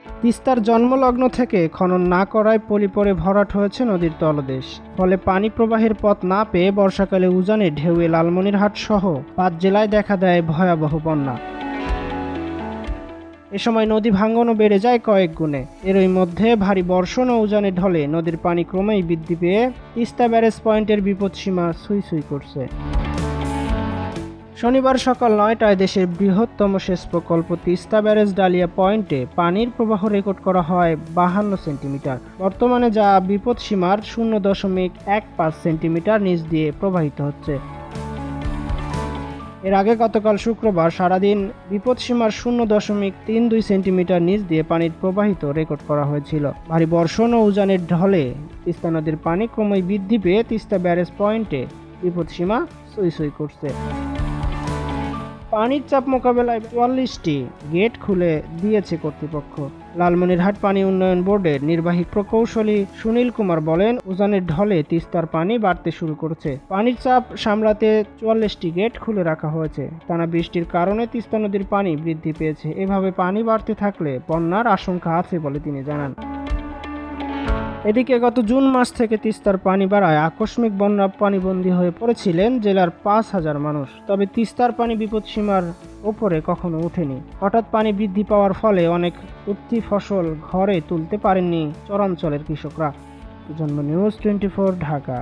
তিস্তার জন্মলগ্ন থেকে খনন না করায় পলি পড়ে ভরাট হয়েছে নদীর তলদেশ। ফলে পানি প্রবাহের পথ না পেয়ে বর্ষাকালে উজানে ঢেউয়ে লালমনিরহাট সহ ৫ জেলায় দেখা দেয় ভয়াবহ বন্যা। এ সময় নদী ভাঙনও বেড়ে যায় কয়েক গুণে। এরই মধ্যে ভারী বর্ষণ ও উজানের ঢলে নদীর পানি ক্রমেই বৃদ্ধি পেয়ে তিস্তা ব্যারেজ পয়েন্টের বিপদসীমা ছুঁই ছুঁই করছে। শনিবার সকাল ৯টায় দেশের বৃহত্তম সেচ প্রকল্প তিস্তা ব্যারেজ ডালিয়া পয়েন্টে পানির প্রবাহ রেকর্ড করা হয় ৫২ সেন্টিমিটার। বর্তমানে যা বিপদসীমার ০.১৫ সেন্টিমিটার নিচ দিয়ে প্রবাহিত হচ্ছে। এর আগে গতকাল শুক্রবার সারাদিন বিপদসীমার ০.৩২ সেন্টিমিটার নিচ দিয়ে পানির প্রবাহিত রেকর্ড করা হয়েছিল। ভারী বর্ষণ ও উজানের ঢলে তিস্তা নদীর পানি ক্রমেই বৃদ্ধি পেয়ে তিস্তা ব্যারেজ পয়েন্টে বিপদসীমা ছুঁই ছুঁই করছে। পানির চাপ মোকাবেলায় ৪৪টি গেট খুলে দিয়েছে কর্তৃপক্ষ। লালমনিরহাট পানি উন্নয়ন বোর্ডের নির্বাহী প্রকৌশলী সুনীল কুমার বলেন, উজানের ঢলে তিস্তার পানি বাড়তে শুরু করেছে। পানির চাপ সামলাতে ৪৪টি গেট খুলে রাখা হয়েছে। টানা বৃষ্টির কারণে তিস্তা নদীর পানি বৃদ্ধি পেয়েছে। এভাবে পানি বাড়তে থাকলে বন্যার আশঙ্কা আছে বলে তিনি জানান। এদিকে গত জুন মাস থেকে তিস্তার পানি বাড়ায় আকস্মিক বন্যা পানিবন্দী হয়ে পড়েছিলেন জেলার ৫,০০০ মানুষ। তবে তিস্তার পানি বিপদসীমার ওপরে কখনো ওঠেনি। হঠাৎ পানি বৃদ্ধি পাওয়ার ফলে অনেক উঠতি ফসল ঘরে তুলতে পারেননি চরাঞ্চলের কৃষকরা। জন্ম নিউজ 24 ঢাকা।